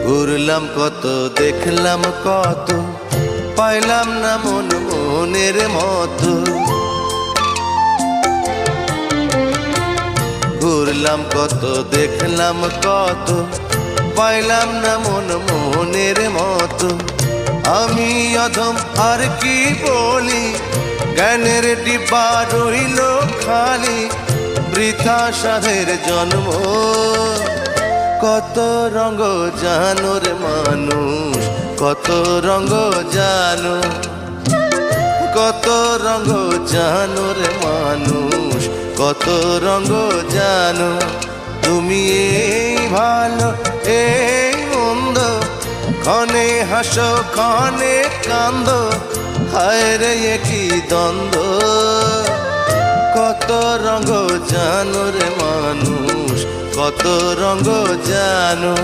ঘুরলাম কত, দেখলাম কত, পাইলাম না মন মনের মতো। ঘুরলাম কত, দেখলাম কত, পাইলাম না মন মনের মতো। আমি অধম আর কি বলি, জ্ঞানের ডিব্বা রইল খালি, বৃথা সাধের জন্ম। কত রঙ জানো রে মানুষ, কত রঙ জানো, কত রঙ জানো রে মানুষ, কত রঙ জানো। তুমি এই ভালো এই মন্দ, ক্ষণে হাসো ক্ষণে কান্দো, হায় রে কি দ্বন্দ্ব। কত রঙ জানো রে মানুষ, কত রঙ জানো।